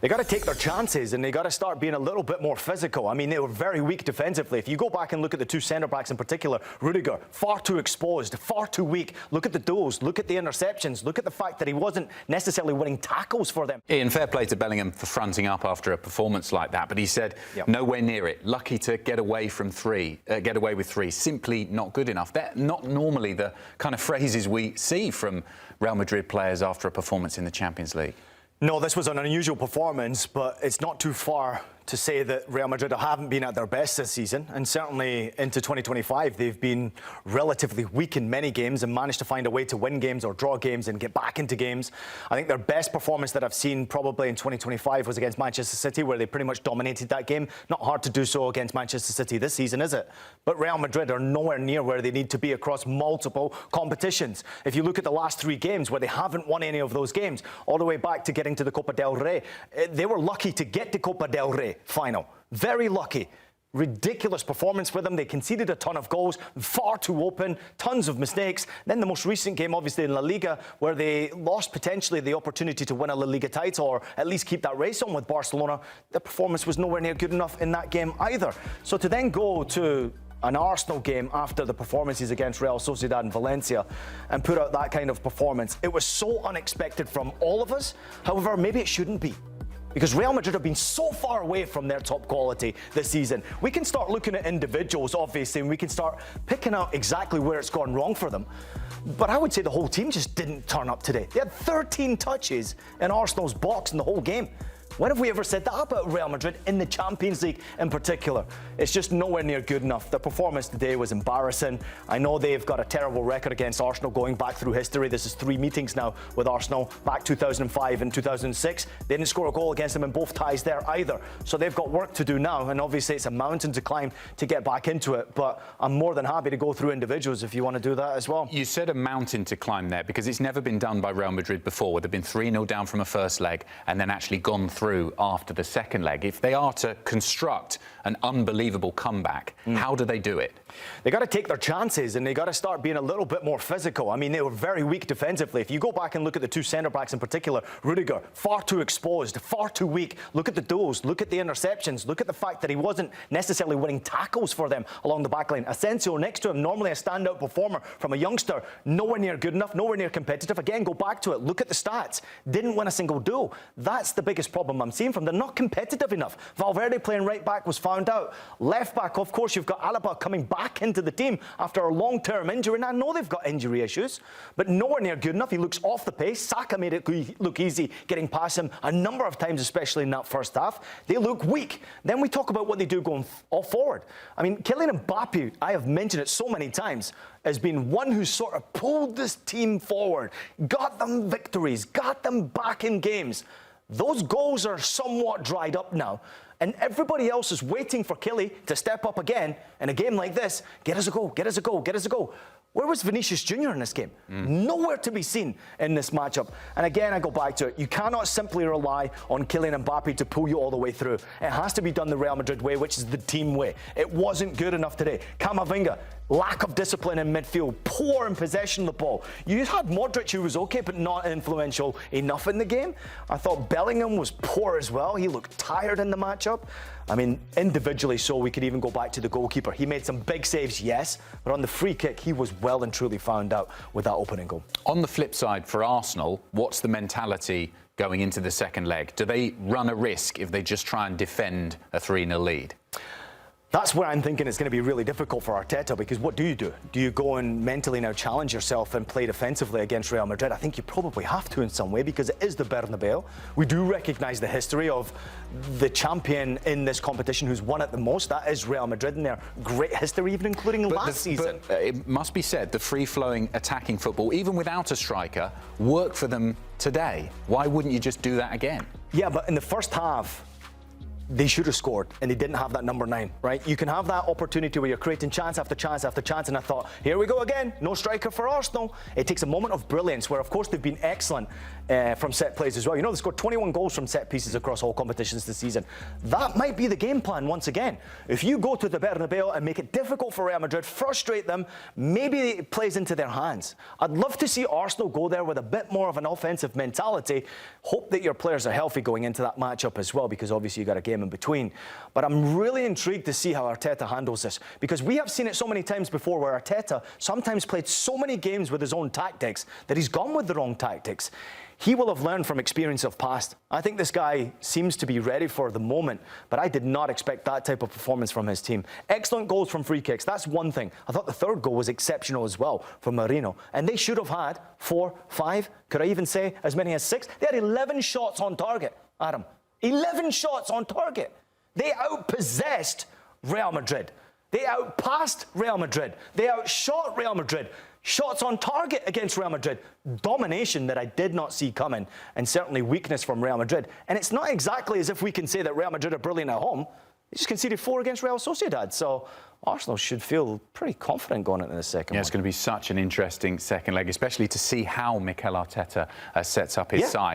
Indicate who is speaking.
Speaker 1: They got to take their chances and they got to start being a little bit more physical. I mean, they were very weak defensively. If you go back and look at the two centre-backs in particular, Rudiger, far too exposed, far too weak. Look at the duels, look at the interceptions, look at the fact that he wasn't necessarily winning tackles for them.
Speaker 2: Ian, fair play to Bellingham for fronting up after a performance like that, but he said nowhere near it. Lucky to get away with three. Simply not good enough. They're not normally the kind of phrases we see from Real Madrid players after a performance in the Champions League.
Speaker 1: No, this was an unusual performance, but it's not too far to say that Real Madrid haven't been at their best this season, and certainly into 2025 they've been relatively weak in many games and managed to find a way to win games or draw games and get back into games. I think their best performance that I've seen probably in 2025 was against Manchester City, where they pretty much dominated that game. Not hard to do so against Manchester City this season, is it? But Real Madrid are nowhere near where they need to be across multiple competitions. If you look at the last three games where they haven't won any of those games, all the way back to getting to the Copa del Rey, they were lucky to get to Copa del Rey final. Very lucky. Ridiculous performance for them. They conceded a ton of goals, far too open, tons of mistakes. Then the most recent game, obviously, in La Liga, where they lost potentially the opportunity to win a La Liga title or at least keep that race on with Barcelona. The performance was nowhere near good enough in that game either. So to then go to an Arsenal game after the performances against Real Sociedad and Valencia and put out that kind of performance, it was so unexpected from all of us. However, maybe it shouldn't be, because Real Madrid have been so far away from their top quality this season. We can start looking at individuals, obviously, and we can start picking out exactly where it's gone wrong for them. But I would say the whole team just didn't turn up today. They had 13 touches in Arsenal's box in the whole game. When have we ever said that about Real Madrid in the Champions League in particular? It's just nowhere near good enough. Their performance today was embarrassing. I know they've got a terrible record against Arsenal going back through history. This is 3 meetings now with Arsenal, back 2005 and 2006. They didn't score a goal against them in both ties there either. So they've got work to do now, and obviously it's a mountain to climb to get back into it. But I'm more than happy to go through individuals if you want to do that as well.
Speaker 2: You said a mountain to climb there because it's never been done by Real Madrid before, where they've been 3-0 down from a first leg and then actually gone through after the second leg. If they are to construct an unbelievable comeback, how do they do it?
Speaker 1: They got to take their chances and they got to start being a little bit more physical. I mean, they were very weak defensively. If you go back and look at the two centre-backs in particular, Rudiger, far too exposed, far too weak. Look at the duels, look at the interceptions, look at the fact that he wasn't necessarily winning tackles for them along the back line. Asensio next to him, normally a standout performer from a youngster, nowhere near good enough, nowhere near competitive. Again, go back to it, look at the stats. Didn't win a single duel. That's the biggest problem I'm seeing from them. They're not competitive enough. Valverde playing right back was found out. Left back, of course, you've got Alaba coming back into the team after a long-term injury, and I know they've got injury issues, but nowhere near good enough. He looks off the pace. Saka made it look easy getting past him a number of times, especially in that first half. They look weak. Then we talk about what they do going forward. I mean, Kylian Mbappe, I have mentioned it so many times, has been one who sort of pulled this team forward, got them victories, got them back in games. Those goals are somewhat dried up now, and everybody else is waiting for Kylian to step up again in a game like this. Get us a goal, get us a goal, get us a goal. Where was Vinicius Jr. in this game? Nowhere to be seen in this matchup. And again, I go back to it. You cannot simply rely on Kylian Mbappe to pull you all the way through. It has to be done the Real Madrid way, which is the team way. It wasn't good enough today. Camavinga, lack of discipline in midfield, poor in possession of the ball. You had Modric, who was okay, but not influential enough in the game. I thought Bellingham was poor as well. He looked tired in the matchup. I mean, individually, so we could even go back to the goalkeeper. He made some big saves, yes, but on the free kick, he was well and truly found out with that opening goal.
Speaker 2: On the flip side, for Arsenal, what's the mentality going into the second leg? Do they run a risk if they just try and defend a 3-0 lead?
Speaker 1: That's where I'm thinking it's going to be really difficult for Arteta, because what do? Do you go and mentally now challenge yourself and play defensively against Real Madrid? I think you probably have to in some way, because it is the Bernabéu. We do recognise the history of the champion in this competition who's won it the most. That is Real Madrid, and their great history, even including last season.
Speaker 2: But it must be said, the free-flowing attacking football, even without a striker, worked for them today. Why wouldn't you just do that again?
Speaker 1: Yeah, but in the first half, they should have scored, and they didn't have that number 9, right? You can have that opportunity where you're creating chance after chance after chance, and I thought, here we go again, no striker for Arsenal. It takes a moment of brilliance, where of course they've been excellent from set plays as well. You know, they scored 21 goals from set pieces across all competitions this season. That might be the game plan once again. If you go to the Bernabeu and make it difficult for Real Madrid, frustrate them, maybe it plays into their hands. I'd love to see Arsenal go there with a bit more of an offensive mentality. Hope that your players are healthy going into that matchup as well, because obviously you got a game in between. But I'm really intrigued to see how Arteta handles this, because we have seen it so many times before where Arteta sometimes played so many games with his own tactics that he's gone with the wrong tactics. He will have learned from experience of past. I think this guy seems to be ready for the moment, but I did not expect that type of performance from his team. Excellent goals from free kicks, that's one thing. I thought the third goal was exceptional as well from Merino, and they should have had 4, 5, could I even say as many as 6? They had 11 shots on target, Adam. 11 shots on target. They outpossessed Real Madrid. They outpassed Real Madrid. They outshot Real Madrid. Shots on target against Real Madrid. Domination that I did not see coming, and certainly weakness from Real Madrid. And it's not exactly as if we can say that Real Madrid are brilliant at home. They just conceded 4 against Real Sociedad. So Arsenal should feel pretty confident going into the second one.
Speaker 2: It's going to be such an interesting second leg, especially to see how Mikel Arteta sets up his side.